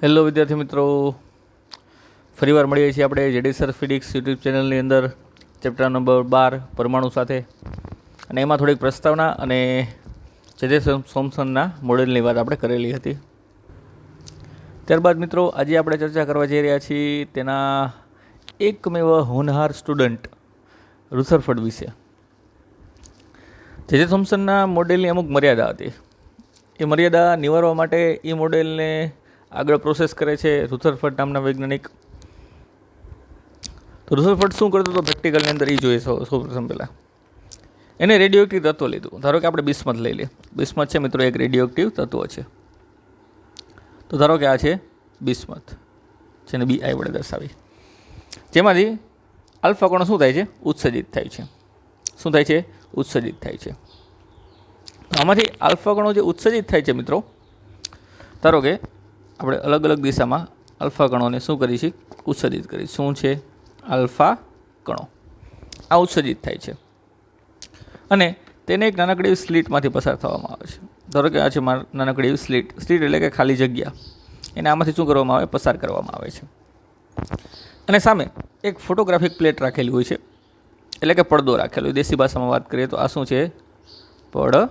Hello વિદ્યાર્થી મિત્રો, ફરીવાર મળીએ છીએ આપણે જેડી ફિઝિક્સ યુટ્યુબ ચેનલની અંદર ચેપ્ટર નંબર 12 પરમાણુ સાથે, અને એમાં થોડીક પ્રસ્તાવના અને જે સોમસનના મોડેલની વાત આપણે કરેલી હતી. ત્યારબાદ મિત્રો આજે આપણે ચર્ચા કરવા જઈ રહ્યા છીએ તેના એકમેવ હોનહાર સ્ટુડન્ટ રુથરફર્ડ વિશે. જે થોમ્સનના મોડેલની અમુક મર્યાદા હતી, એ મર્યાદા નિવારવા માટે એ મોડેલને આગળ પ્રોસેસ કરે છે રુથરફર્ડ નામના વૈજ્ઞાનિક. તો રુથરફર્ડ શું કરતો હતો પ્રેક્ટિકલની અંદર એ જોઈએ. સૌપ્રથમ પહેલાં એને રેડિયોએક્ટિવ તત્વ લીધું. ધારો કે આપણે બિસ્મથ લઈ લઈએ. બિસ્મથ છે મિત્રો એક રેડિયોએક્ટિવ તત્વ છે. તો ધારો કે આ છે બિસ્મથ, જેને BI વડે દર્શાવી, જેમાંથી આલ્ફા કણો શું થાય છે? ઉત્સર્જિત થાય છે. શું થાય છે? ઉત્સર્જિત થાય છે. આમાંથી આલ્ફા કણો જે ઉત્સર્જિત થાય છે મિત્રો, ધારો કે આપણે અલગ અલગ દિશામાં આલ્ફા કણોને શું કરીશું? ઉત્સર્જિત કરીશું. શું છે? આલ્ફા કણો આ ઉત્સર્જિત થાય છે અને તેને એક નાનકડી સ્લીટમાંથી પસાર થવામાં આવે છે. ધારો કે આ છે નાનકડી સ્લીટ. સ્લીટ એટલે કે ખાલી જગ્યા. એને આમાંથી શું કરવામાં આવે? પસાર કરવામાં આવે છે. અને સામે એક ફોટોગ્રાફિક પ્લેટ રાખેલી હોય છે, એટલે કે પડદો રાખેલો હોય. દેશી ભાષામાં વાત કરીએ તો આ શું છે? પડદો.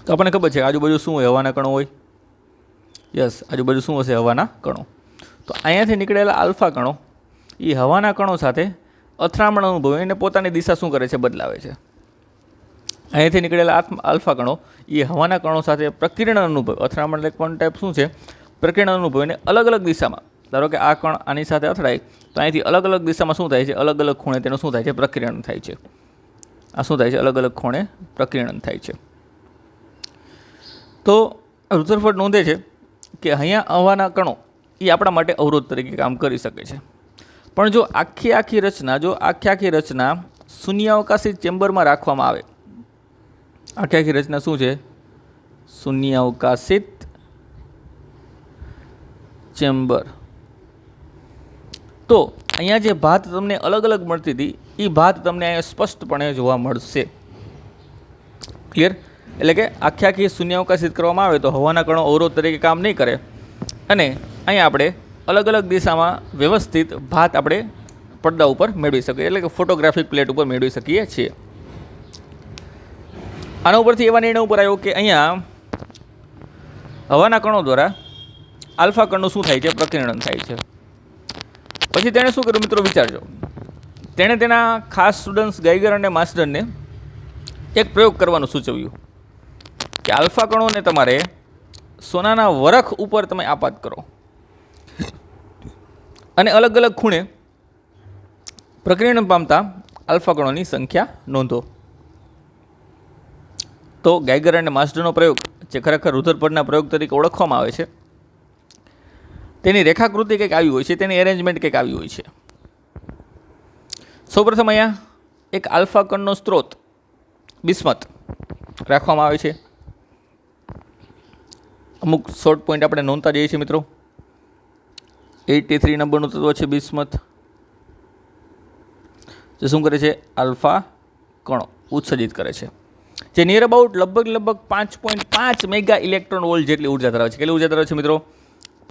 તો આપણને ખબર છે આજુબાજુ શું હોય? હવાના કણો હોય. યસ, આજુબાજુ શું હશે? હવાના કણો. તો અહીંયાથી નીકળેલા આલ્ફા કણો એ હવાના કણો સાથે અથડામણ અનુભવે અને પોતાની દિશા શું કરે છે? બદલાવે છે. અહીંયાથી નીકળેલા આલ્ફા કણો એ હવાના કણો સાથે પ્રકિરણ અનુભવ, અથડામણ એટલે કોણ ટાઈપ શું છે? પ્રકિરણ અનુભવીને અલગ અલગ દિશામાં, ધારો કે આ કણ આની સાથે અથડાય તો અહીંથી અલગ અલગ દિશામાં શું થાય છે? અલગ અલગ ખૂણે તેનું શું થાય છે? પ્રકિરણ થાય છે. આ શું થાય છે? અલગ અલગ ખૂણે પ્રકિરણ થાય છે. તો રુથરફર્ડ નોંધે છે કે અહીંયા હવાના કણો એ આપણા માટે અવરોધ તરીકે કામ કરી શકે છે. પણ જો આખી રચના શૂન્યાવકાશી ચેમ્બરમાં રાખવામાં આવે, આખી રચના શું છે? શૂન્યાવકાશિત ચેમ્બર. તો અહીંયા જે ભાત તમને અલગ અલગ મળતી હતી એ ભાત તમને અહીંયા સ્પષ્ટપણે જોવા મળશે. ક્લિયર? એટલે કે આખી શૂન્યાવકાશિત કરવામાં આવે તો હવાના કણો અવરોધ તરીકે કામ નહીં કરે, અને અહીંયા આપણે અલગ અલગ દિશામાં વ્યવસ્થિત ભાત આપણે પડદા ઉપર મેળવી શકીએ, એટલે કે ફોટોગ્રાફિક પ્લેટ ઉપર મેળવી શકીએ છીએ. આના ઉપરથી એવા નિર્ણય ઉપર આવ્યો કે અહીંયા હવાના કણો દ્વારા આલ્ફા કણનું શું થાય છે? પ્રકિરણન થાય છે. પછી તેણે શું કર્યું મિત્રો? વિચારજો. તેણે તેના ખાસ સ્ટુડન્ટ્સ ગાઈગર અને માસ્ટરને એક પ્રયોગ કરવાનું સૂચવ્યું કે આલ્ફા કણોને તમારે સોનાના વરખ ઉપર તમે આપાત કરો અને અલગ અલગ ખૂણે પ્રકિરણ પામતા આલ્ફા કણોની સંખ્યા નોંધો. તો ગાઈગર અને માસ્ટરનો પ્રયોગ, જે ખરેખર રુથરફર્ડના પ્રયોગ તરીકે ઓળખવામાં આવે છે, તેની રેખાકૃતિ કંઈક આવી હોય છે, તેની એરેન્જમેન્ટ કંઈક આવી હોય છે. સૌપ્રથમ અહીંયા એક આલ્ફા કણનો સ્ત્રોત બિસ્મથ રાખવામાં આવે છે. અમુક શોર્ટ પોઈન્ટ આપણે નોંધતા જઈએ છીએ મિત્રો. 83 નંબરનું તત્વ છે બિસ્મથ, જે શું કરે છે? આલ્ફા કણો ઉત્સર્જિત કરે છે, જે નિયર અબાઉટ લગભગ 5.5 મેગા ઇલેક્ટ્રોન વોલ્ટ જેટલી ઉર્જા ધરાવે છે. કેટલી ઉર્જા ધરાવે છે મિત્રો?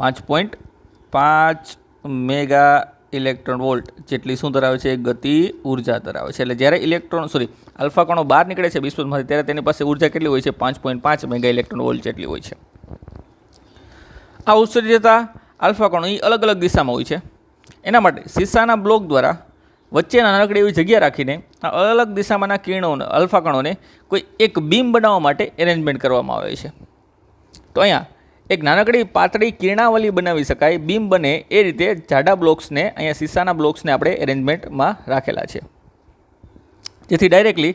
5.5 મેગા ઇલેક્ટ્રોન વોલ્ટ જેટલી શું ધરાવે છે? ગતિ ઉર્જા ધરાવે છે. એટલે જ્યારે આલ્ફા કણો બહાર નીકળે છે બિસ્મથમાંથી, ત્યારે તેની પાસે ઉર્જા કેટલી હોય છે? 5.5 મેગા ઇલેક્ટ્રોન વોલ્ટ જેટલી હોય છે. આ ઉત્સર્જિતતા આલ્ફા કણો એ અલગ અલગ દિશામાં હોય છે. એના માટે શીશાના બ્લોક દ્વારા વચ્ચેના નાનકડી એવી જગ્યા રાખીને આ અલગ અલગ દિશામાંના કિરણોને, આલ્ફા કણોને કોઈ એક બીમ બનાવવા માટે એરેન્જમેન્ટ કરવામાં આવે છે. તો અહીંયા એક નાનકડી પાતળી કિરણાવલી બનાવી શકાય, બીમ બને એ રીતે જાડા બ્લોક્સને, અહીંયા શીશાના બ્લોક્સને આપણે એરેન્જમેન્ટમાં રાખેલા છે, જેથી ડાયરેક્ટલી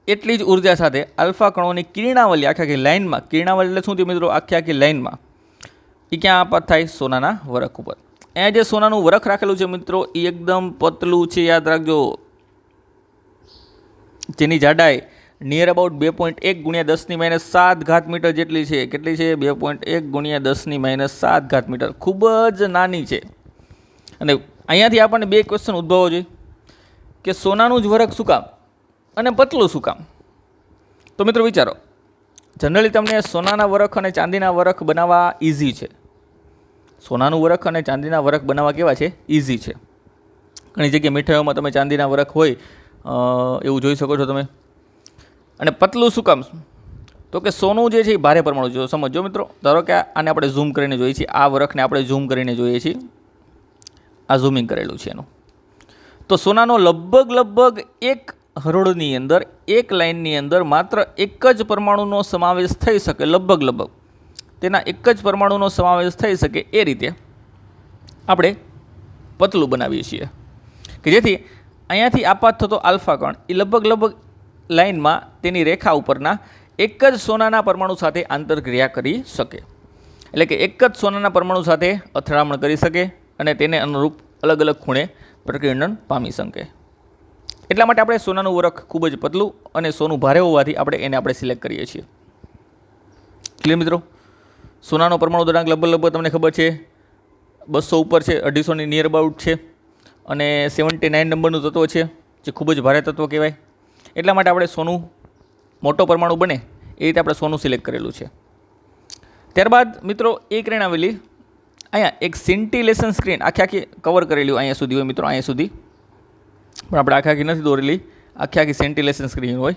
એટલી જ ઉર્જા સાથે આલ્ફા કણોની કિરણાવલી આખી લાઇનમાં, કિરણાવલી એટલે શું થયું મિત્રો? આખી લાઇનમાં એ ક્યાં આપાત થાય? સોનાના વરખ ઉપર. અહીંયા જે સોનાનું વરખ રાખેલું છે મિત્રો, એ એકદમ પતલું છે, યાદ રાખજો, જેની જાડાઈ નિયર અબાઉટ 2.1 × 10⁻7 મીટર જેટલી છે. કેટલી છે? 2.1 × 10⁻7 મીટર. ખૂબ જ નાની છે. અને અહીંયાથી આપણને બે ક્વેશ્ચન ઉદ્ભવવો જોઈએ કે સોનાનું જ વરખ શું કામ અને પતલું શું કામ? તો મિત્રો વિચારો, જનરલી તમને સોનાના વરખ અને ચાંદીના વરખ બનાવવા ઇઝી છે, સોનાનું વરખ અને ચાંદીના વરખ બનાવવા કેવા છે? ઇઝી છે. ઘણી જગ્યાએ મીઠાઈઓમાં તમે ચાંદીના વરખ હોય એવું જોઈ શકો છો તમે. અને પતલું શું કામ? તો કે સોનું જે છે એ ભારે પરમાણુ જો સમજો મિત્રો. ધારો કે આને આપણે ઝૂમ કરીને જોઈએ છીએ, આ વરખને આપણે ઝૂમ કરીને જોઈએ છીએ, આ ઝૂમિંગ કરેલું છે એનું. તો સોનાનો લગભગ એક હરોળની અંદર, એક લાઇનની અંદર માત્ર એક જ પરમાણુનો સમાવેશ થઈ શકે, લગભગ તેના એક જ પરમાણુનો સમાવેશ થઈ શકે એ રીતે આપણે પતલું બનાવીએ છીએ કે જેથી અહીંયાથી આપાત થતો આલ્ફા કણ એ લગભગ લાઇનમાં તેની રેખા ઉપરના એક જ સોનાના પરમાણુ સાથે આંતરક્રિયા કરી શકે. એટલે કે એક જ સોનાના પરમાણુ સાથે અથડામણ કરી શકે અને તેને અનુરૂપ અલગ અલગ ખૂણે પ્રકીર્ણન પામી શકે. એટલા માટે આપણે સોનાનું વરખ ખૂબ જ પતલું અને સોનું ભારે હોવાથી આપણે સિલેક્ટ કરીએ છીએ. ક્લિયર મિત્રો? સોનાનો પરમાણુ દળાંક લગભગ તમને ખબર છે 200 ઉપર છે, 250ની નિયર અબાઉટ છે અને 79 નંબરનું તત્વ છે જે ખૂબ જ ભારે તત્વ કહેવાય. એટલા માટે આપણે સોનું મોટો પરમાણુ બને એ રીતે આપણે સોનું સિલેક્ટ કરેલું છે. ત્યારબાદ મિત્રો એક રેણ આવેલી અહીંયા એક સિન્ટિલેશન સ્ક્રીન આખી કવર કરેલી અહીંયા સુધી હોય મિત્રો, અહીંયા સુધી પણ આપણે આખી નથી દોરેલી, આખી સેન્ટિલેશન સ્ક્રીન હોય.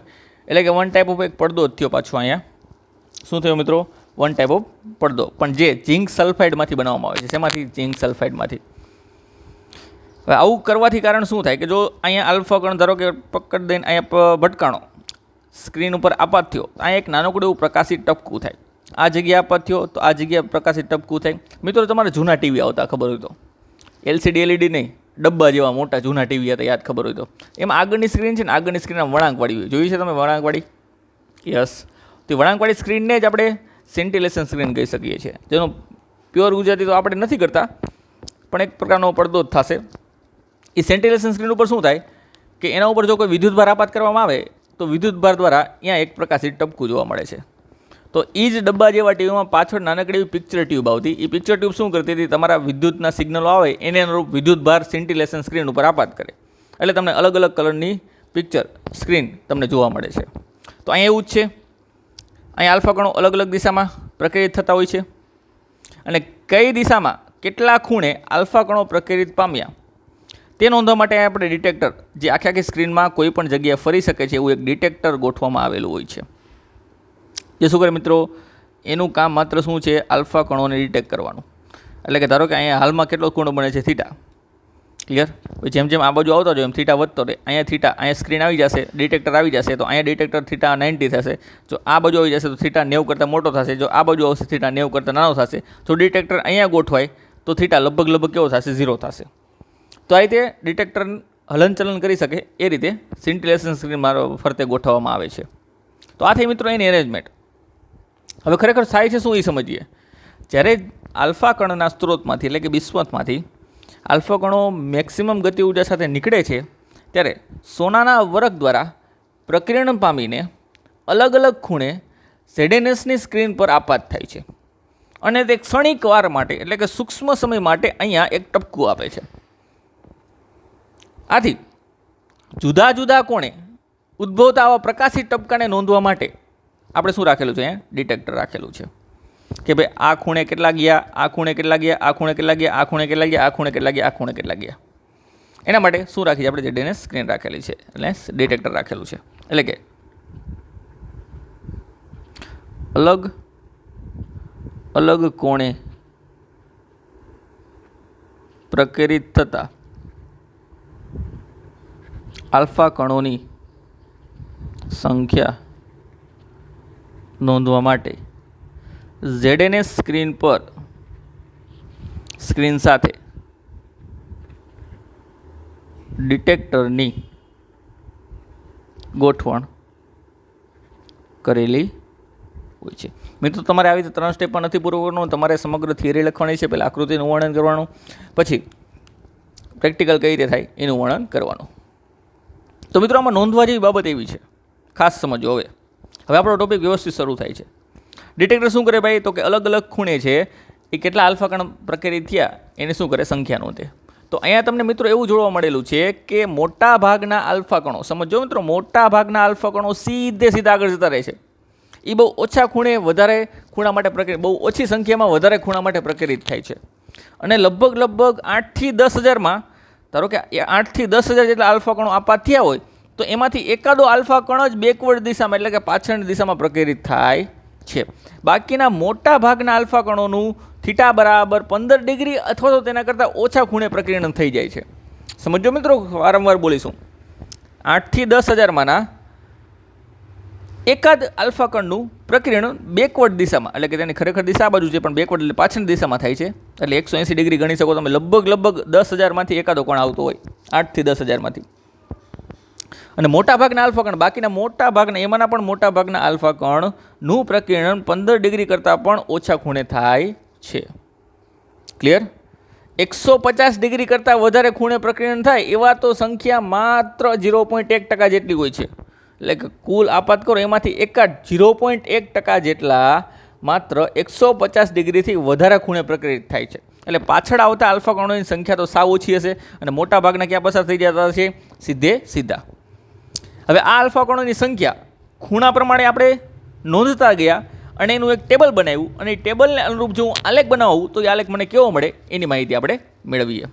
એટલે કે વન ટાઈપ ઓફ એક પડદો જ થયો પાછો. અહીંયા શું થયો મિત્રો? વન ટાઈપ ઓફ પડદો, પણ જે ઝિંક સલ્ફાઇડમાંથી બનાવવામાં આવે છે. શેમાંથી? ઝિંક સલ્ફાઇડમાંથી. હવે આવું કરવાથી કારણ શું થાય કે જો અહીંયા આલ્ફા કણ ધારો કે પકડ દઈને અહીંયા ભટકાણો, સ્ક્રીન ઉપર આપાત થયો, અહીંયા એક નાનકડું એવું પ્રકાશિત ટપકું થાય. આ જગ્યા આપાત થયો તો આ જગ્યા પ્રકાશિત ટપકું થાય. મિત્રો તમારે જૂના ટીવી આવતા ખબર હોય તો, LCD LED નહીં, ડબ્બા જેવા મોટા જૂના ટીવી હતા યાદ ખબર હોય તો, એમાં આગળની સ્ક્રીન છે ને, આગળની સ્ક્રીનમાં વળાંકવાળી હોય, જોઈ છે તમે વળાંકવાળી? યસ. તો વળાંકવાળી સ્ક્રીનને જ આપણે સેન્ટિલેશન સ્ક્રીન કહી શકીએ છીએ. જેનો પ્યોર ગુજરાતી તો આપણે નથી કરતા, પણ એક પ્રકારનો પડદો જ થશે. એ સેન્ટિલેશન સ્ક્રીન ઉપર શું થાય કે એના ઉપર જો કોઈ વિદ્યુતભાર આપાત કરવામાં આવે તો વિદ્યુતભાર દ્વારા અહીંયા એક પ્રકાશિત ટપકું જોવા મળે છે. તો એ જ ડબ્બા જેવા ટીવીમાં પાછળ નાનકડી એવી પિક્ચર ટ્યુબ આવતી. એ પિક્ચર ટ્યુબ શું કરતી હતી? તમારા વિદ્યુતના સિગ્નલો આવે એને અનુરૂપ વિદ્યુતભાર સેન્ટિલેશન સ્ક્રીન ઉપર આપાત કરે, એટલે તમને અલગ અલગ કલરની પિક્ચર સ્ક્રીન તમને જોવા મળે છે. તો અહીંયા એવું જ છે. અહીંયા આલ્ફા કણો અલગ અલગ દિશામાં પ્રક્રિયિત થતા હોય છે અને કઈ દિશામાં કેટલા ખૂણે આલ્ફા કણો પ્રક્રિયિત પામ્યા તે નોંધવા માટે આપણે ડિટેક્ટર, જે આખી સ્ક્રીનમાં કોઈ પણ જગ્યાએ ફરી શકે છે એવું એક ડિટેક્ટર ગોઠવવામાં આવેલું હોય છે. જે શું કરે મિત્રો? એનું કામ માત્ર શું છે? આલ્ફા કણોને ડિટેક્ટ કરવાનું. એટલે કે ધારો કે અહીંયા હાલમાં કેટલો ખૂણો બને છે? થીટા. ક્લિયર? જેમ જેમ આ બાજુ આવતો જાય એમ થીટા વધતો રહે. અહીંયા સ્ક્રીન આવી જશે, ડિટેક્ટર આવી જશે તો અહીંયા ડિટેક્ટર થીટા 90 થશે. જો આ બાજુ આવી જશે તો થીટા 90 કરતાં મોટો થશે. જો આ બાજુ આવશે થીટા 90 કરતાં નાનો થશે. જો ડિટેક્ટર અહીંયા ગોઠવાય તો થીટા લગભગ કેવો થશે? 0 થશે. તો આ રીતે ડિટેક્ટર હલનચલન કરી શકે એ રીતે સેન્ટિલેશન સ્ક્રીન ફરતે ગોઠવવામાં આવે છે. તો આ થઈ મિત્રો એની એરેન્જમેન્ટ. હવે ખરેખર થાય છે શું એ સમજીએ. જ્યારે આલ્ફા કણના સ્ત્રોતમાંથી એટલે કે બિસ્મથમાંથી આલ્ફા કણો મેક્સિમમ ગતિ ઉર્જા સાથે નીકળે છે ત્યારે સોનાના વરખ દ્વારા પ્રકીર્ણન પામીને અલગ અલગ ખૂણે ZNSની સ્ક્રીન પર આપાત થાય છે અને તે ક્ષણિક વાર માટે એટલે કે સૂક્ષ્મ સમય માટે અહીંયા એક ટપકું આપે છે. આથી જુદા જુદા કોણે ઉદ્ભવતા આવા પ્રકાશિત ટપકાને નોંધવા માટે આપણે શું રાખેલું છે? અહીંયા ડિટેક્ટર રાખેલું છે કે ભાઈ આ ખૂણે કેટલા ગયા, આ ખૂણે કેટલા ગયા, આ ખૂણે કેટલા ગયા, આ ખૂણે કેટલા ગયા, આ ખૂણે કેટલા ગયા, આ ખૂણે કેટલા ગયા. એના માટે શું રાખી છે? આપણે ZNS સ્ક્રીન રાખેલી છે, એટલે ડિટેક્ટર રાખેલું છે. એટલે કે અલગ અલગ કોણે પ્રકીર્ણિત થતા આલ્ફા કણોની સંખ્યા નોંધવા માટે ZNS સ્ક્રીન સાથે ડિટેક્ટરની ગોઠવણ કરેલી હોય છે. મિત્રો તમારે આવી રીતે 3 સ્ટેપમાં નથી પૂરું કરવાનું. તમારે સમગ્ર થિયરી લખવાની છે, પહેલાં આકૃતિનું વર્ણન કરવાનું, પછી પ્રેક્ટિકલ કઈ રીતે થાય એનું વર્ણન કરવાનું. તો મિત્રો આમાં નોંધવા જેવી બાબત એવી છે, ખાસ સમજો. હવે આપણો ટોપિક વ્યવસ્થિત શરૂ થાય છે. ડિટેક્ટર શું કરે ભાઈ? તો કે અલગ અલગ ખૂણે છે એ કેટલા આલ્ફા કણ પ્રક્રિયા થયા એને શું કરે? સંખ્યા નોંધે. તો અહીંયા તમને મિત્રો એવું જોવા મળેલું છે કે મોટા ભાગના આલ્ફા કણો, સમજો મિત્રો, મોટા ભાગના આલ્ફા કણો સીધા આગળ જતા રહે છે. એ બહુ ઓછા ખૂણે વધારે ખૂણા માટે બહુ ઓછી સંખ્યામાં વધારે ખૂણા માટે પ્રક્રિયા થાય છે. અને લગભગ 8 થી 10,000 માં ધારો કે 8 થી 10,000 જેટલા આલ્ફા કણો આપાત થયા હોય તો એમાંથી એકાદો આલ્ફા કણ જ બેકવર્ડ દિશામાં એટલે કે પાછળની દિશામાં પ્રકેરિત થાય છે. બાકીના મોટા ભાગના આલ્ફા કણોનું થીટા બરાબર 15 ડિગ્રી અથવા તો તેના કરતાં ઓછા ખૂણે પ્રકીર્ણન થઈ જાય છે. સમજો મિત્રો, વારંવાર બોલીશું. 8 થી 10,000 માંના એકાદ આલ્ફા કણનું પ્રકીર્ણન બેકવર્ડ દિશામાં એટલે કે તેની ખરેખર દિશા આ બાજુ છે પણ બેકવર્ડ એટલે પાછળની દિશામાં થાય છે. એટલે 180 ડિગ્રી ગણી શકો તમે. લગભગ 10,000 માંથી એકાદો કણ આવતો હોય, 8 થી 10,000 માંથી. અને મોટા ભાગના આલ્ફા કણ, બાકીના મોટા ભાગના એમાંના પણ મોટા ભાગના આલ્ફા કણનું પ્રકીર્ણન 15 ડિગ્રી કરતાં પણ ઓછા ખૂણે થાય છે. ક્લિયર? 150 ડિગ્રી કરતાં વધારે ખૂણે પ્રકીર્ણન થાય એવા તો સંખ્યા માત્ર 0.1% જેટલી હોય છે. એટલે કે કુલ આપાત કરો એમાંથી એકાદ 0.1% જેટલા માત્ર 150 ડિગ્રીથી વધારે ખૂણે પ્રકીર્ણિત થાય છે. એટલે પાછળ આવતા આલ્ફા કણોની સંખ્યા તો સાવ ઓછી હશે અને મોટા ભાગના ક્યાં પસાર થઈ જતા છે? સીધા. હવે આ આલ્ફા કણોની સંખ્યા ખૂણા પ્રમાણે આપણે નોંધતા ગયા અને એનું એક ટેબલ બનાવ્યું અને એ ટેબલને અનુરૂપ જો હું આલેખ બનાવું તો એ આલેખ મને કેવો મળે એની માહિતી આપણે મેળવીએ.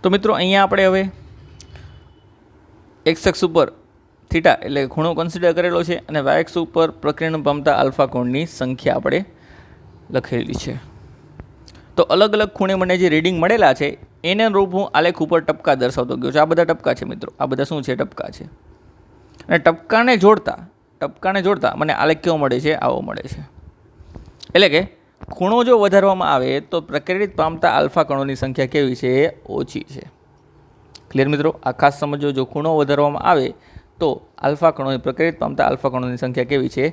તો મિત્રો અહીંયા આપણે હવે એક્સ અક્ષ ઉપર થીટા એટલે ખૂણો કન્સિડર કરેલો છે અને વાય અક્ષ ઉપર પ્રકીર્ણન પામતા આલ્ફા કોણની સંખ્યા આપણે લખેલી છે. તો અલગ અલગ ખૂણે મને જે રીડિંગ મળેલા છે એને અનુરૂપ હું આલેખ ઉપર ટપકા દર્શાવતો ગયો છું. આ બધા ટપકા છે મિત્રો, આ બધા શું છે? ટપકા છે. અને ટપકાને જોડતા મને આલેખ કેવો મળે છે? આવો મળે છે. એટલે કે ખૂણો જો વધારવામાં આવે તો પ્રકીર્ણિત પામતા આલ્ફા કણોની સંખ્યા કેવી છે? ઓછી છે. ક્લિયર મિત્રો? આ ખાસ સમજો, જો ખૂણો વધારવામાં આવે તો આલ્ફા કણોની પ્રકીર્ણિત પામતા આલ્ફા કણોની સંખ્યા કેવી છે?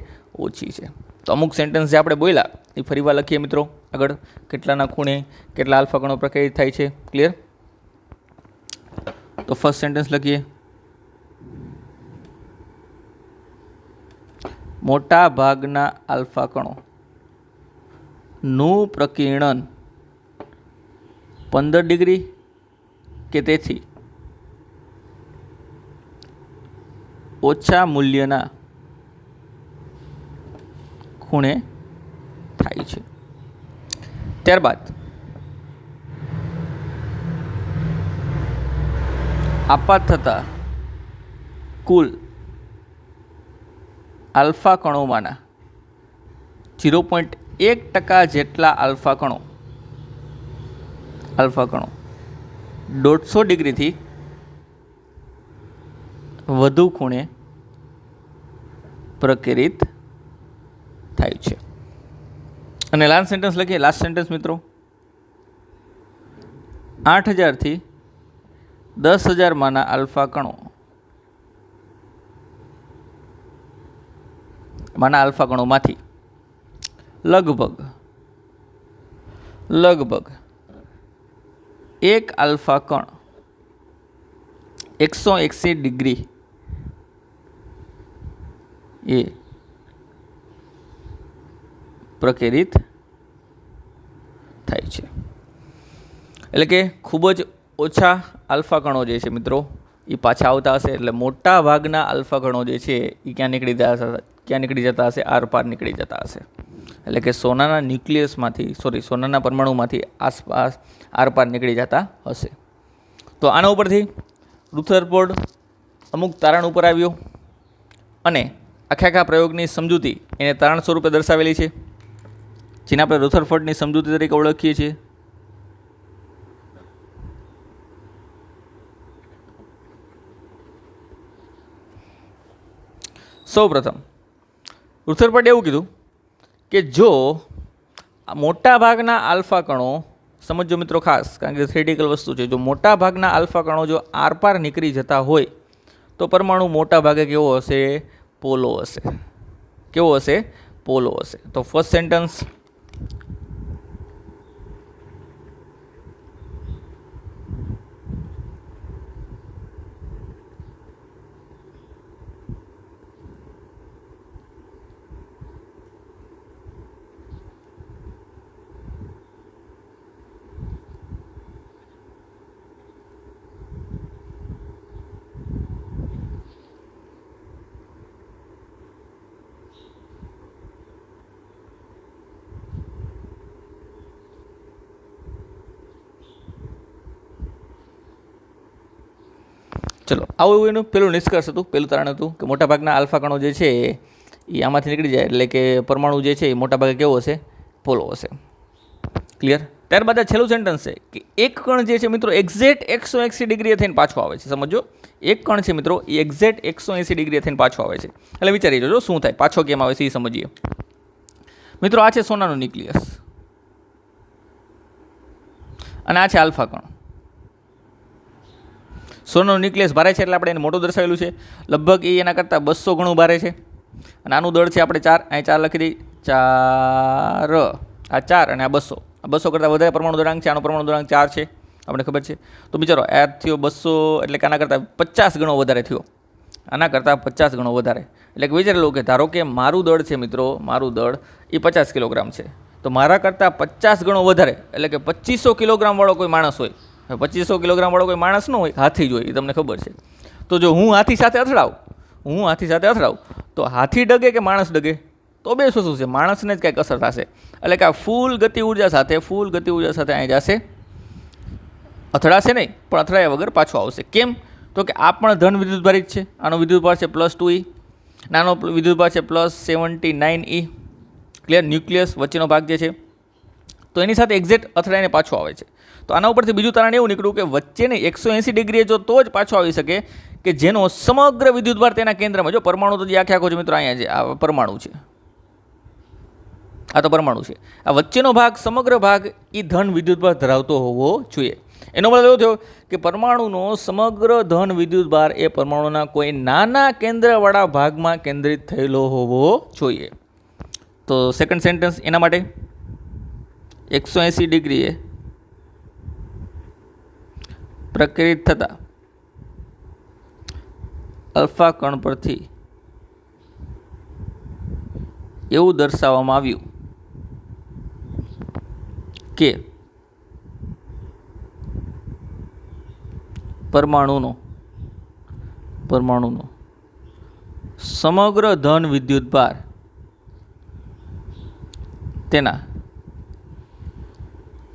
ઓછી છે. તો અમુક સેન્ટેન્સ જે આપણે બોલ્યા એ ફરીવાર લખીએ મિત્રો. આગળ કેટલાના ખૂણે કેટલા આલ્ફા કણો પ્રકીર્ણિત થાય છે? ક્લિયર? તો ફર્સ્ટ સેન્ટેન્સ લખીએ. મોટા ભાગના આલ્ફા કણો નું પ્રકીર્ણન 15 ડિગ્રી કે તેથી ઓછા મૂલ્યના ખૂણે થાય છે. ત્યારબાદ આપાત થતા કુલ આલ્ફા કણોમાંના 0.1% જેટલા આલ્ફા કણો 150 ડિગ્રીથી વધુ ખૂણે પ્રકીર્ણિત થાય છે. અને લાસ્ટ સેન્ટેન્સ લખીએ. લાસ્ટ સેન્ટેન્સ મિત્રો, 8,000 થી 10,000 માંના આલ્ફા કણોમાંથી લગભગ એક આલ્ફા કણ 180 ડિગ્રી એ પ્રકીર્ણિત થાય છે. એટલે કે ખૂબ જ ઓછા આલ્ફા કણો જે છે મિત્રો એ પાછા આવતા હશે. એટલે મોટા ભાગના આલ્ફા કણો જે છે એ ક્યાં નીકળી જતા હશે? આરપાર નીકળી જતા હશે. એટલે કે સોનાના પરમાણુમાંથી આસપાસ આરપાર નીકળી જતા હશે. તો આના ઉપરથી રુથરફોર્ડ અમુક તારણ ઉપર આવ્યો અને આખા પ્રયોગની સમજૂતી એને તારણ સ્વરૂપે દર્શાવેલી છે, જેને આપણે રુથરફોર્ડની સમજૂતી તરીકે ઓળખીએ છીએ. સૌપ્રથમ રુથરફોર્ડે એવું કીધું કે જો મોટા ભાગના આલ્ફા કણો, સમજો મિત્રો ખાસ, કારણ કે થિયરિટિકલ વસ્તુ છે, જો મોટા ભાગના આલ્ફા કણો જો આરપાર નીકળી જતા હોય તો પરમાણુ મોટા ભાગે કેવો હશે? પોલો હશે. તો ફર્સ્ટ સેન્ટેન્સ ચલો, આવું એનું પેલું નિષ્કર્ષ હતું, પેલું તારણ હતું કે મોટાભાગના આલ્ફા કણો જે છે એ આમાંથી નીકળી જાય, એટલે કે પરમાણુ જે છે એ મોટાભાગે કેવો હશે, પોલો હશે. ક્લિયર. ત્યારબાદ આ છેલ્લું સેન્ટન્સ છે કે એક કણ જે છે મિત્રો એક્ઝેક્ટ 180 ડિગ્રીએ થઈને પાછો આવે છે. સમજો, એક કણ છે મિત્રો એ એક્ઝેક્ટ 180 ડિગ્રીએ થઈને પાછો આવે છે. એટલે વિચારી જોજો શું થાય, પાછો કેમ આવે છે એ સમજીએ. મિત્રો આ છે સોનાનું ન્યુક્લિયસ અને આ છે આલ્ફા કણ. સોનાનું ન્યુક્લિયસ ભારે છે એટલે આપણે એને મોટું દર્શાવેલું છે, લગભગ એ એના કરતાં 200 ગણું ભારે છે. અને આનું દળ છે આપણે 4, અહીં 4 લખી દઈએ, 4, આ 4 અને આ 200. આ 200 કરતાં વધારે પરમાણુ દળાંક છે, આનો પરમાણુ દળાંક 4 છે, આપણે ખબર છે. તો બિચારો આ થયો 200, એટલે કે આના કરતાં 50 ગણો વધારે થયો, આના કરતાં 50 ગણો વધારે. એટલે કે વિચારી લો કે ધારો કે મારું દળ છે મિત્રો, મારું દળ એ 50 કિલોગ્રામ છે, તો મારા કરતાં 50 ગણો વધારે, એટલે કે 2500 કિલોગ્રામવાળો કોઈ માણસ હોય. 2500 કિલોગ્રામવાળો કોઈ માણસ ન હોય, હાથી જ હોય, એ તમને ખબર છે. તો જો હું હાથી સાથે અથડાવું, તો હાથી ડગે કે માણસ ડગે? તો બે શું છે, માણસને જ કાંઈક અસર થશે. એટલે કે આ ફૂલ ગતિ ઉર્જા સાથે અહીં જશે, અથડાશે નહીં, પણ અથડાયા વગર પાછો આવશે. કેમ? તો કે આ પણ ધન વિદ્યુતભારિત છે, આનો વિદ્યુતભાર છે +2e, નાનો વિદ્યુતભાર છે +79e. ક્લિયર. ન્યુક્લિયસ વચ્ચેનો ભાગ જે છે, તો એની સાથે એક્ઝેક્ટ અથડાઈને પાછો આવે છે. તો આના ઉપરથી બીજું તારણ એવું નીકળ્યું કે વચ્ચેને 180 ડિગ્રીએ જો તો જ પાછો આવી શકે કે જેનો સમગ્ર વિદ્યુતભાર તેના કેન્દ્રમાં, જો પરમાણુ તો જે આખો છે મિત્રો, અહીંયા છે, આ પરમાણુ છે, આ તો પરમાણુ છે, આ વચ્ચેનો ભાગ, સમગ્ર ભાગ એ ધન વિદ્યુતભાર ધરાવતો હોવો જોઈએ. એનો મતલબ એવો થયો કે પરમાણુનો સમગ્ર ધન વિદ્યુતભાર એ પરમાણુના કોઈ નાના કેન્દ્રવાળા ભાગમાં કેન્દ્રિત થયેલો હોવો જોઈએ. તો સેકન્ડ સેન્ટેન્સ એના માટે 180 ડિગ્રીએ પ્રકિત થતા અલ્ફા કણ પરથી એવું દર્શાવવામાં આવ્યું કે પરમાણુનો સમગ્ર ધન વિદ્યુતભાર તેના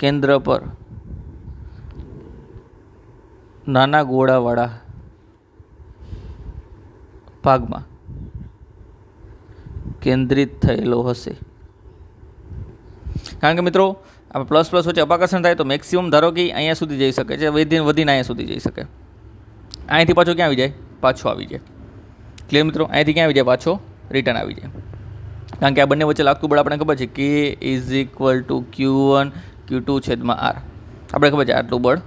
કેન્દ્ર પર નાના ગોળાવાળા ભાગમાં કેન્દ્રિત થયેલો હશે. કારણ કે મિત્રો આપણે પ્લસ વચ્ચે અપાકર્ષણ થાય તો મેક્સિમમ ધારો કે અહીંયા સુધી જઈ શકે છે, વધીને અહીંયા સુધી જઈ શકે. અહીંથી પાછો ક્યાં આવી જાય? પાછો આવી જાય. ક્લિયર મિત્રો? અહીંથી ક્યાં આવી જાય? પાછો રિટર્ન આવી જાય. કારણ કે આ બંને વચ્ચે લાગતું બળ આપણે ખબર છે, K = Q1 Q2/R. આપણે ખબર છે આટલું બળ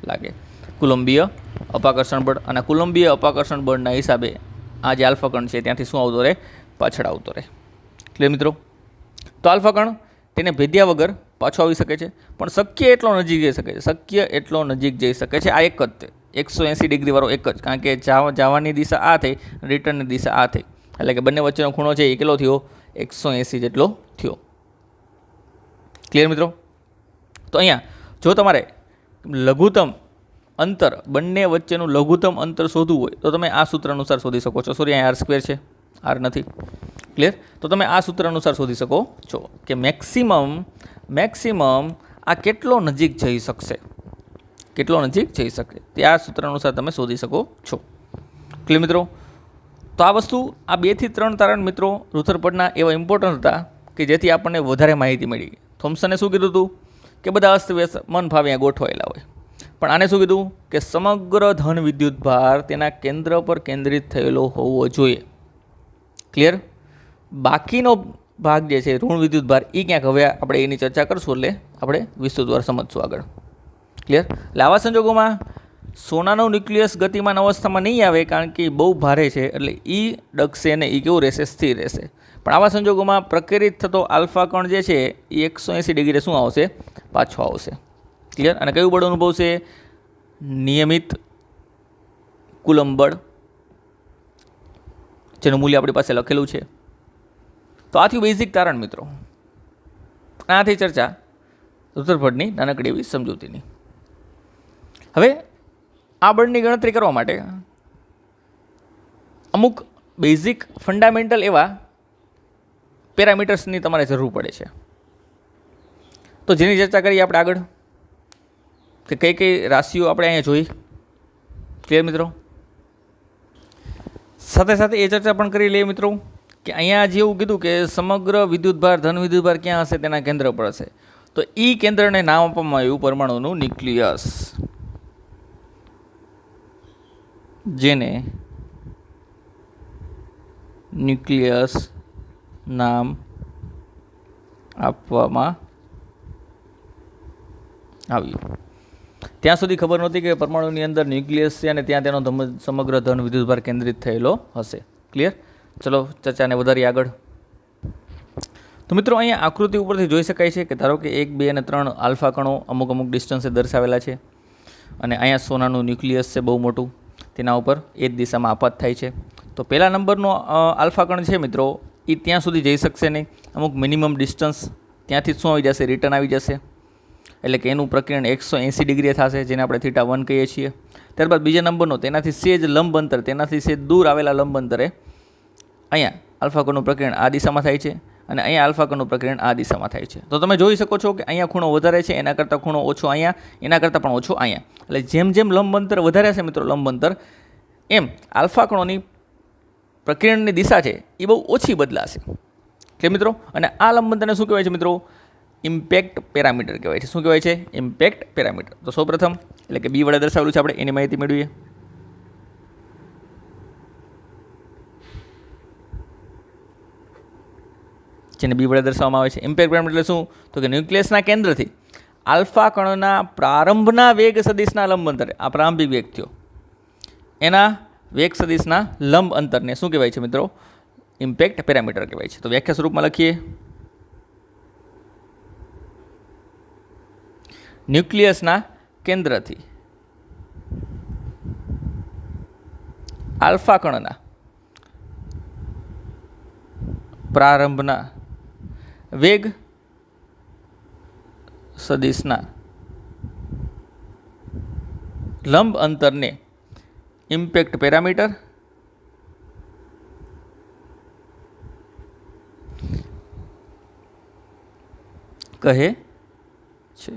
લાગે. કુલંબીય અપાકર્ષણ બળ, અને કુલંબીય અપાકર્ષણ બળના હિસાબે આ જે આલ્ફા કણ છે ત્યાંથી શું આવતો રહે? પાછળ આવતો રહે. ક્લિયર મિત્રો? તો આલ્ફા કણ તેને ભેદ્યા વગર પાછો આવી શકે છે, પણ શક્ય એટલો નજીક જઈ શકે છે. આ એક જ તે 180 ડિગ્રીવાળો એક જ, કારણ કે જવાની દિશા આ થઈ, રિટર્નની દિશા આ થઈ, એટલે કે બંને વચ્ચેનો ખૂણો છે એ કેટલો થયો? 180 જેટલો થયો. ક્લિયર મિત્રો? તો અહીંયા જો તમારે લઘુત્તમ અંતર, બંને વચ્ચેનું લઘુત્તમ અંતર શોધવું હોય તો તમે આ સૂત્ર અનુસાર શોધી શકો છો. સોરી, અહીંયા R² છે, R નથી. ક્લિયર? તો તમે આ સૂત્ર અનુસાર શોધી શકો છો કે મેક્સિમમ આ કેટલો નજીક જઈ શકશે, તે આ સૂત્ર અનુસાર તમે શોધી શકો છો. ક્લિયર મિત્રો? તો આ વસ્તુ, આ 2 થી 3 તારણ મિત્રો રુથરફોર્ડના એવા ઇમ્પોર્ટન્ટ હતા કે જેથી આપણને વધારે માહિતી મળી. થોમ્સને શું કીધું હતું કે બધા અસ્તવ્યસ્ત મન ફાવે અહીંયા ગોઠવાયેલા હોય, પણ આને શું કીધું કે સમગ્ર ધન વિદ્યુતભાર તેના કેન્દ્ર પર કેન્દ્રિત થયેલો હોવો જોઈએ. ક્લિયર? બાકીનો ભાગ જે છે ઋણ વિદ્યુતભાર, એ ક્યાંક હવે આપણે એની ચર્ચા કરશું, એટલે આપણે વિસ્તૃતવાર સમજશું આગળ. ક્લિયર? એટલે આવા સંજોગોમાં સોનાનું ન્યુક્લિયસ ગતિમાન અવસ્થામાં નહીં આવે, કારણ કે બહુ ભારે છે, એટલે એ ડગશે ને એ કેવું રહેશે? સ્થિર રહેશે. પણ આવા સંજોગોમાં પ્રકિત થતો આલ્ફા કણ જે છે એ 180 ડિગ્રીએ શું આવશે? પાછો આવશે. ક્લિયર? અને કયું બળ અનુભવશે? નિયમિત કુલંબ બળ, જેનું મૂલ્ય આપણી પાસે લખેલું છે. તો આ થયું બેઝિક તારણ મિત્રો. આથી ચર્ચા રુથરફોર્ડની નાનકડી એવી સમજૂતીની. હવે આ બળની ગણતરી કરવા માટે અમુક બેઝિક ફંડામેન્ટલ એવા પેરામીટર્સની તમારે જરૂર પડે છે. તો જેની ચર્ચા કરીએ આપણે આગળ, કે કઈ કઈ રાશિઓ આપણે અહીંયા જોઈ. ક્લિયર મિત્રો? સાથે સાથે એ ચર્ચા પણ કરી લઈએ મિત્રો કે અહીંયા જેવું કીધું કે સમગ્ર વિદ્યુતભાર ધન વિદ્યુતભાર ક્યાં હશે, તેના કેન્દ્ર પર હશે. તો એ કેન્દ્રને નામ આપવામાં આવ્યું પરમાણુનું ન્યુક્લિયસ, જેને ન્યુક્લિયસ નામ આપવામાં આવ્યું. ત્યાં સુધી ખબર નહોતી કે પરમાણુની અંદર ન્યુક્લિયસ છે અને ત્યાં તેનો સમગ્ર ધન વિદ્યુતભાર કેન્દ્રિત થયેલો હશે. ક્લિયર? ચલો ચર્ચાને વધારી આગળ. તો મિત્રો અહીંયા આકૃતિ ઉપરથી જોઈ શકાય છે કે ધારો કે 1, 2 અને 3 આલ્ફા કણો અમુક અમુક ડિસ્ટન્સે દર્શાવેલા છે અને અહીંયા સોનાનું ન્યુક્લિયસ છે બહુ મોટું, તેના ઉપર એ જ દિશામાં આપાત થાય છે. તો પહેલા નંબરનો આલ્ફા કણ છે મિત્રો, એ ત્યાં સુધી જઈ શકશે નહીં. અમુક મિનિમમ ડિસ્ટન્સ ત્યાંથી શું આવી જશે, રિટર્ન આવી જશે. એટલે કે એનું પ્રકિરણ 180 ડિગ્રી થશે, જેને આપણે θ1 કહીએ છીએ. ત્યારબાદ બીજા નંબરનો તેનાથી સેજ લંબ અંતર, તેનાથી સેજ દૂર આવેલા લંબ અંતરે અહીંયા આલ્ફા કણનું પ્રકિરણ આ દિશામાં થાય છે અને અહીંયા આલ્ફા કણનું પ્રકિરણ આ દિશામાં થાય છે. તો તમે જોઈ શકો છો કે અહીંયા ખૂણો વધારે છે, એના કરતાં ખૂણો ઓછો અહીંયા, એના કરતાં પણ ઓછો અહીંયા. એટલે જેમ જેમ લંબ અંતર વધારે છે મિત્રો, લંબ અંતર, એમ આલ્ફા કણોની પ્રકિરણની દિશા છે એ બહુ ઓછી બદલાશે. કે મિત્રો, અને આ લંબ અંતરને શું કહેવાય છે મિત્રો? ઇમ્પેક્ટ પેરામીટર કહેવાય છે. શું કહેવાય છે? Impact parameter. તો સૌપ્રથમ એટલે કે બી વડે દર્શાવેલું છે, આપણે એની માહિતી મેળવીએ. જેને બી વડે દર્શાવવામાં આવે છે ઇમ્પેક્ટ પેરામીટર એટલે શું? તો કે ન્યુક્લિયસના કેન્દ્રથી આલ્ફા કણના પ્રારંભના વેગ સદિશના લંબ અંતરે, આ પ્રારંભિક વેગ થયો, એના વેગ સદિશના લંબ અંતરને શું કહેવાય છે મિત્રો? ઇમ્પેક્ટ પેરામીટર કહેવાય છે. તો વ્યાખ્યા સ્વરૂપમાં લખીએ. ન્યુક્લિયસના કેન્દ્રથી આલ્ફા કણના પ્રારંભના વેગ સદિશના લંબ અંતરને ઇમ્પેક્ટ પેરામીટર કહે છે.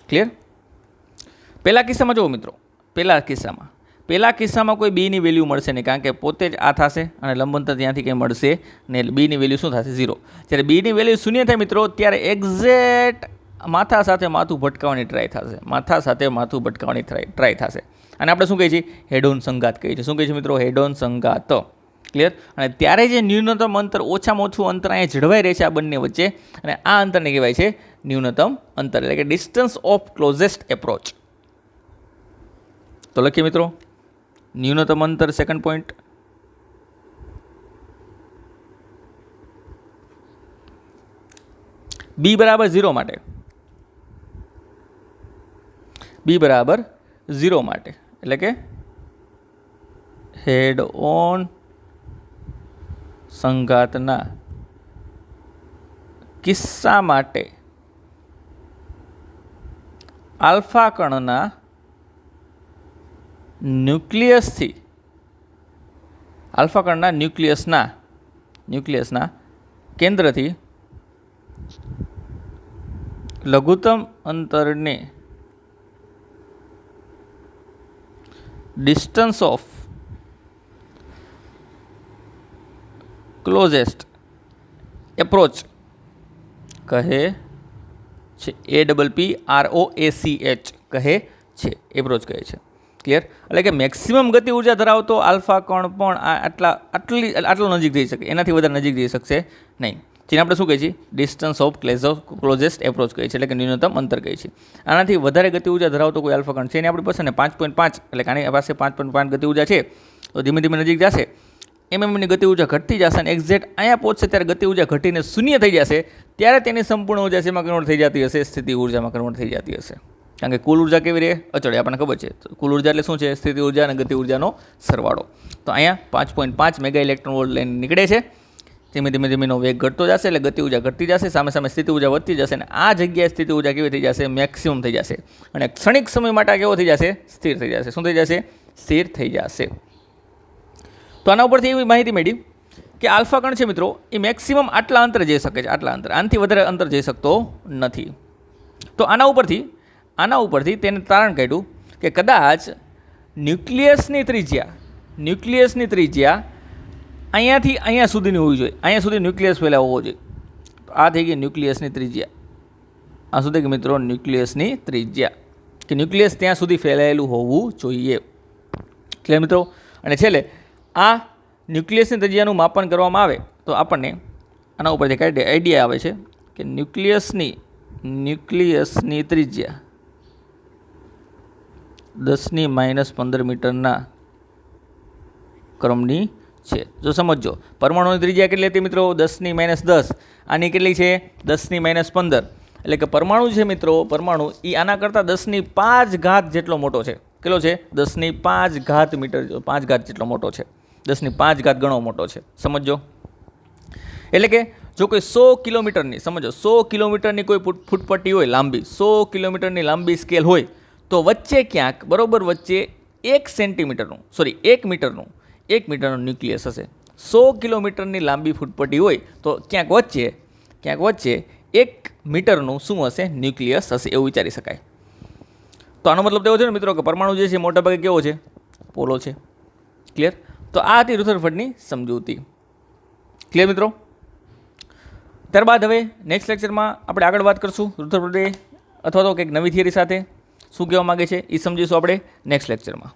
ક્લિયર? પહેલા કિસ્સામાં જુઓ મિત્રો, પહેલા કિસ્સામાં કોઈ બીની વેલ્યુ મળશે નહીં, કારણ કે પોતે જ આ થશે અને લંબાંતર ત્યાંથી કંઈ મળશે ને, બીની વેલ્યુ શું થશે? 0. જ્યારે બીની વેલ્યુ 0 થાય મિત્રો, ત્યારે એક્ઝેક્ટ માથા સાથે માથું ભટકાવવાની ટ્રાય થશે. અને આપણે શું કહીએ છીએ? હેડ ઓન સંઘાત કહીએ છીએ. શું કહીએ છીએ મિત્રો? હેડ ઓન સંઘાત. ક્લિયર? અને ત્યારે જે ન્યૂનતમ અંતર, ઓછામાં ઓછું અંતર અહીંયા જળવાઈ રહે છે આ બંને વચ્ચે, અને આ અંતરને કહેવાય છે ન્યૂનતમ અંતર, એટલે કે ડિસ્ટન્સ ઓફ ક્લોઝેસ્ટ એપ્રોચ. તો લખીએ મિત્રો, ન્યૂનતમ અંતર સેકન્ડ પોઈન્ટ, બી બરાબર 0 માટે, એટલે કે હેડ ઓન સંઘાતના કિસ્સા માટે આલ્ફા કણના ન્યુક્લિયસના કેન્દ્રથી લઘુત્તમ અંતરને ડિસ્ટન્સ ઓફ ક્લોઝેસ્ટ એપ્રોચ કહે છે. APPROACH કહે છે, એપ્રોચ કહે છે. ક્લિયર? એટલે કે મેક્સિમમ ગતિ ઉર્જા ધરાવતો આલ્ફા કણ પણ આટલો નજીક જઈ શકે, એનાથી વધારે નજીક જઈ શકશે નહીં. જેને આપણે શું કહીએ છીએ? ડિસ્ટન્સ ઓફ ક્લોઝેસ્ટ એપ્રોચ કહીએ છીએ, એટલે કે ન્યૂનતમ અંતર કહીએ છીએ. આનાથી વધારે ગતિ ઉર્જા ધરાવતો કોઈ આલ્ફા કણ છે એની આપણી પાસે ને 5.5, એટલે કે આની પાસે 5.5 ગતિ ઉર્જા છે, તો ધીમે ધીમે નજીક જશે, એમની ગતિ ઉર્જા ઘટતી જશે અને એક્ઝેક્ટ અહીંયા પહોંચશે ત્યારે ગતિ ઉર્જા ઘટીને 0 થઈ જશે, ત્યારે તેની સંપૂર્ણ ઉર્જા શેમાં કન્વર્ટ થઈ જતી હશે? સ્થિતિ ઉર્જામાં કન્વર્ટ થઈ જતી હશે. કારણ કે કુલ ઉર્જા કેવી રહે? અચળ. આપણને ખબર છે કુલ ઉર્જા એટલે શું છે? સ્થિતિ ઉર્જા અને ગતિ ઉર્જાનો સરવાળો. તો અહીંયા 5.5 મેગા ઇલેક્ટ્રોન વોલ્ટ લઈને નીકળે છે. ધીમે ધીમેનો વેગ ઘટતો જશે, એટલે ગતિ ઉર્જા ઘટતી જશે, સામે સ્થિતિ ઉર્જા વધતી જશે, અને આ જગ્યાએ સ્થિતિ ઉર્જા કેવી થઈ જશે? મેક્સિમમ થઈ જશે, અને ક્ષણિક સમય માટે કેવો થઈ જશે? સ્થિર થઈ જશે. શું થઈ જશે? સ્થિર થઈ જશે. તો આના ઉપરથી એવી માહિતી મળી કે આલ્ફા કણ છે મિત્રો, એ મેક્સિમમ આટલા અંતર જઈ શકે છે, આટલા અંતર, આનાથી વધારે અંતર જઈ શકતો નથી. તો આના ઉપરથી તેને તારણ કાઢ્યું કે કદાચ ન્યુક્લિયસની ત્રિજ્યા અહીંયાથી અહીંયા સુધીની હોવી જોઈએ. અહીંયા સુધી ન્યુક્લિયસ પહેલાં હોવો જોઈએ. તો આ થઈ ગઈ ન્યુક્લિયસની ત્રિજ્યા. આ શું થઈ ગઈ મિત્રો? ન્યુક્લિયસની ત્રિજ્યા, કે ન્યુક્લિયસ ત્યાં સુધી ફેલાયેલું હોવું જોઈએ. એટલે મિત્રો, અને છેલ્લે આ ન્યુક્લિયસની ત્રિજ્યાનું માપન કરવામાં આવે તો આપણને આના ઉપરથી કઈ આઈડિયા આવે છે કે ન્યુક્લિયસની ત્રિજ્યા 10⁻15 મીટરના ક્રમની છે. જો સમજો પરમાણુની ત્રિજ્યા કેટલી હતી મિત્રો? 10⁻10. આની કેટલી છે? 10⁻15. એટલે કે પરમાણુ છે મિત્રો, પરમાણુ એ આના કરતાં 10⁵ જેટલો મોટો છે. કેટલો છે? 10⁵ મીટર, 5 જેટલો મોટો છે. 10⁵ ગણો મોટો છે. સમજો. એટલે કે જો કોઈ 100 કિલોમીટરની, સમજો 100 કિલોમીટરની કોઈ ફૂટપટ્ટી હોય લાંબી, 100 કિલોમીટરની લાંબી સ્કેલ હોય, તો વચ્ચે ક્યાંક બરોબર વચ્ચે 1 મીટરનું ન્યુક્લિયસ હશે. 100 કિલોમીટરની લાંબી ફૂટપટ્ટી હોય તો ક્યાંક વચ્ચે 1 મીટરનું શું હશે? ન્યુક્લિયસ હશે, એવું વિચારી શકાય. તો આનો મતલબ એવો છે ને મિત્રો કે પરમાણુ જે છે મોટાભાગે કેવો છે? પોલો છે. ક્લિયર? તો આ હતી રુથરફર્ડની સમજૂતી. ક્લિયર મિત્રો? ત્યારબાદ હવે નેક્સ્ટ લેક્ચરમાં આપણે આગળ વાત કરશું રુથરફર્ડે અથવા તો કંઈક નવી થિયરી સાથે શું કહેવા માગે છે એ સમજીશું આપણે નેક્સ્ટ લેક્ચરમાં.